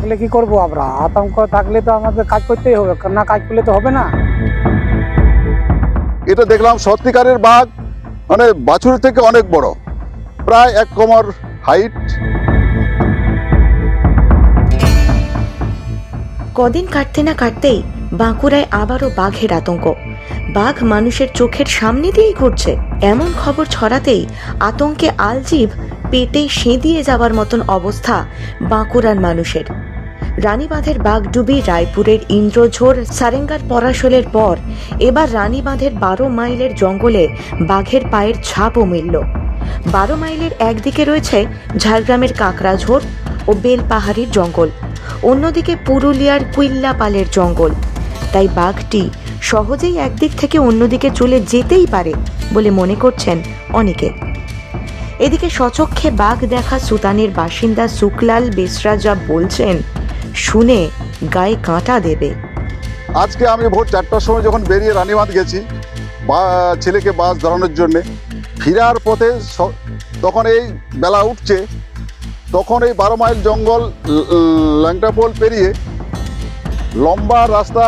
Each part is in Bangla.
তাহলে কি করবো আমরা? আতঙ্ক থাকলে তো আমাদের কাজ করতেই হবে, না কাজ করলে তো হবে না। এটা দেখলাম সত্যিকারের বাঘ, মানে বাছুর থেকে অনেক বড়, প্রায় 1 কোমর হাইট। কদিন কাটতে না কাটতেই বাঁকুড়ায় আবারও বাঘের আতঙ্ক। বাঘ মানুষের চোখের সামনে দিয়েই ঘুরছে, এমন খবর ছড়াতেই আতঙ্কে আলজিভ পেটে সেঁদিয়ে যাওয়ার মতন অবস্থা বাঁকুড়ার মানুষের। রানীবাঁধের বাঘডুবি, রায়পুরের ইন্দ্রঝোর, সারেঙ্গার পরাশলের পর এবার রানীবাঁধের 12 মাইলের জঙ্গলে বাঘের পায়ের ছাপও মিলল। 12 মাইলের একদিকে রয়েছে ঝাড়গ্রামের কাকড়াঝোড় ও বেলপাহাড়ির জঙ্গল, অন্যদিকে পুরুলিয়ার কুইল্লাপালের জঙ্গল। তাই বাঘটি সহজেই একদিক থেকে অন্যদিকে চলে যেতেই পারে বলে মনে করছেন অনেকে। এদিকে স্বচক্ষে বাঘ দেখা সুতানের বাসিন্দা সুকলাল বেসরা যা বলছেন শুনে গায়ে কাঁটা দেবে। আজকে আমি ভোর 4টার সময় যখন বেরিয়ে রানীবাঁধ গেছি বা ছেলেকে বাস ধরানোর জন্যে, ফেরার পথে তখন এই বেলা উঠছে, তখন এই 12 মাইল জঙ্গল ল্যাংটাপোল পেরিয়ে লম্বা রাস্তা,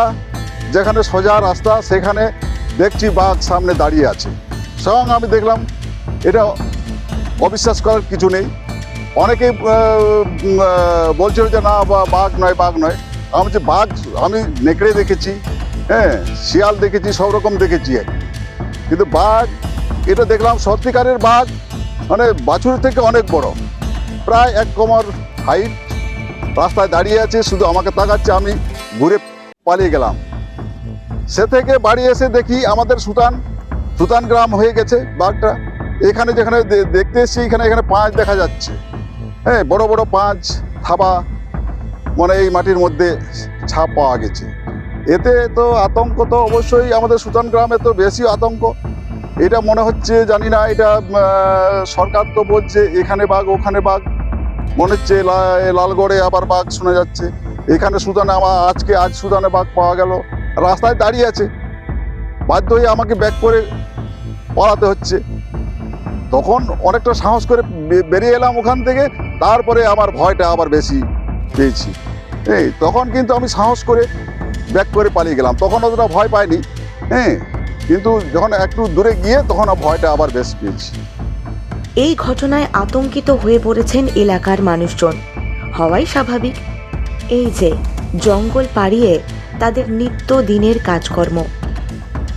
যেখানে সোজা রাস্তা, সেখানে দেখছি বাঘ সামনে দাঁড়িয়ে আছে। স্বয়ং আমি দেখলাম, এটা অবিশ্বাস করার কিছু নেই। অনেকেই বলছিল যে না বাঘ নয়, বাঘ নয়। আমি বলছি বাঘ আমি নেকড়ে দেখেছি, হ্যাঁ, শিয়াল দেখেছি, সব রকম দেখেছি, কিন্তু বাঘ এটা দেখলাম সত্যিকারের বাঘ, মানে বাছুর থেকে অনেক বড়, প্রায় 1 কোমর হাইট, রাস্তায় দাঁড়িয়ে আছে, শুধু আমাকে তাকাচ্ছে। আমি ঘুরে পালিয়ে গেলাম। সে থেকে বাড়ি এসে দেখি আমাদের সুতান গ্রাম হয়ে গেছে বাঘটা। এখানে যেখানে দেখতে এসেছি, এখানে পাঁচ দেখা যাচ্ছে, হ্যাঁ, বড় বড় পাঁচ থাবা, মানে এই মাটির মধ্যে ছাপ পাওয়া গেছে। এতে তো আতঙ্ক তো অবশ্যই আমাদের সুতান গ্রামে তো বেশি আতঙ্ক। এটা মনে হচ্ছে, জানি না, এটা সরকার তো বলছে এখানে বাঘ ওখানে বাঘ, মনে হচ্ছে লালগড়ে আবার বাঘ শোনা যাচ্ছে। এখানে সুতানে আজ সুতানে বাঘ পাওয়া গেল, রাস্তায় দাঁড়িয়ে আছে, বাধ্য হয়ে আমাকে ব্যাক করে পালাতে হচ্ছে। তখন অনেকটা সাহস করে বেরিয়ে এলাম ওখান থেকে। তারপরে আমার ভয়টা আবার বেশি পেয়েছি। তখন কিন্তু আমি সাহস করে ব্যাক করে পালিয়ে গেলাম, তখন অতটা ভয় পাইনি, হ্যাঁ, কিন্তু যখন একটু দূরে গিয়ে তখন ভয়টা আবার বেশি পেয়েছি। এই ঘটনায় আতঙ্কিত হয়ে পড়েছেন এলাকার মানুষজন, হওয়াই স্বাভাবিক। এই যে জঙ্গল পাড়িয়ে তাদের নিত্য দিনের কাজকর্ম,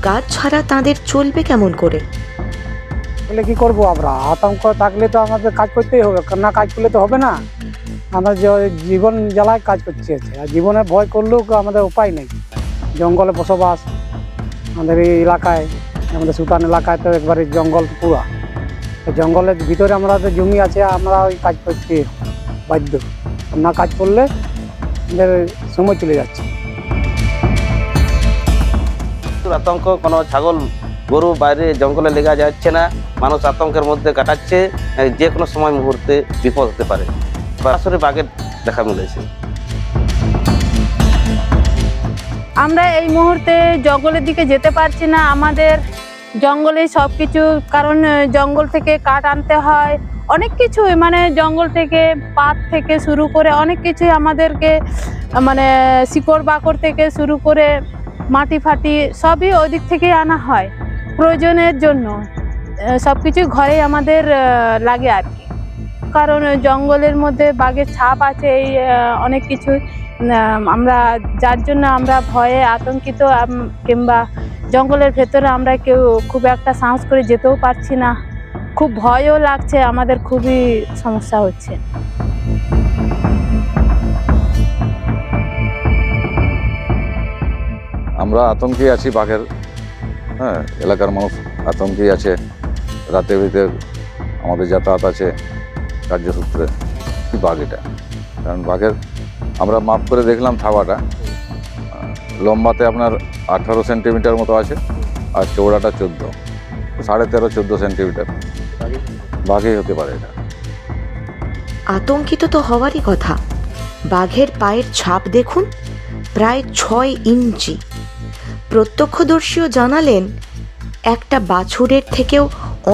কাজ ছাড়া তাদের চলবে কেমন করে? তাহলে কি করবো আমরা? আতঙ্ক থাকলে তো আমাদের কাজ করতেই হবে, না কাজ করলে তো হবে না। আমরা জীবন জ্বালায় কাজ করছি, আর জীবনে ভয় করলেও আমাদের উপায় নেই। জঙ্গলে বসবাস আমাদের এই এলাকায়, আমাদের সুতান এলাকায় তো একবারে জঙ্গল পুরা। জঙ্গলের ভিতরে আমাদের জমি আছে, আমরা ওই কাজ করতে বাধ্য, না কাজ করলে আমাদের সময় চলে যাচ্ছে। আতঙ্ক, কোনো ছাগল গরু বাইরে জঙ্গলে লেগা যাচ্ছে না, মানুষ আতঙ্কের মধ্যে কাটাচ্ছে। যে কোনো সময় মুহূর্তে বিপদ হতে পারে। সরাসরি বাঘের দেখা মিলেছে। আমরা এই মুহূর্তে জঙ্গলের দিকে যেতে পারছি না। আমাদের জঙ্গলে সব কিছু, কারণ জঙ্গল থেকে কাঠ আনতে হয়, অনেক কিছুই, মানে জঙ্গল থেকে পাত থেকে শুরু করে অনেক কিছুই আমাদেরকে, মানে শিকড় বাকড় থেকে শুরু করে মাটি ফাটি সবই ওই দিক থেকেই আনা হয় প্রয়োজনের জন্য। সব কিছু ঘরেই আমাদের লাগে আর কি, কারণ জঙ্গলের মধ্যে বাঘের ছাপ আছে, এই অনেক কিছু, আমরা যার জন্য আমরা ভয়ে আতঙ্কিত, কিংবা জঙ্গলের ভেতরে আমরা কেউ খুব একটা সাহস করে যেতেও পারছি না, খুব ভয়ও লাগছে, আমাদের খুবই সমস্যা হচ্ছে। আমরা আতঙ্কে আছি বাঘের, হ্যাঁ, এলাকার মানুষ আতঙ্কে আছে। রাতে ভিতরে আমাদের যাতায়াত আছে কার্যসূত্রে। বাঘ এটা, কারণ বাঘের আমরা মাপ করে দেখলাম থাবাটা লম্বাতে আপনার 18 সেন্টিমিটার মতো আছে, আর চৌড়াটা 13.5-14 সেন্টিমিটার। বাঘই হতে পারে এটা। আতঙ্কিত তো হওয়ারই কথা। বাঘের পায়ের ছাপ দেখুন, প্রায় 6 ইঞ্চি। প্রত্যক্ষদর্শীও জানালেন একটা বাছুরের থেকেও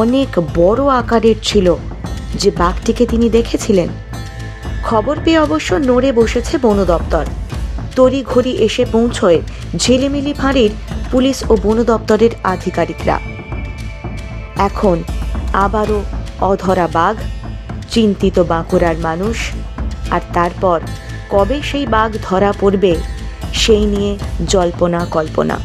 অনেক বড় আকারের ছিল যে বাঘটিকে তিনি দেখেছিলেন। খবর পেয়ে অবশ্য নড়ে বসেছে বন দপ্তর। তড়িঘড়ি এসে পৌঁছয় ঝিলিমিলি ফাঁড়ির পুলিশ ও বন দপ্তরের আধিকারিকরা। এখন আবারও অধরা বাঘ, চিন্তিত বাঁকুড়ার মানুষ, আর তারপর কবে সেই বাঘ ধরা পড়বে সেই নিয়ে জল্পনা কল্পনা।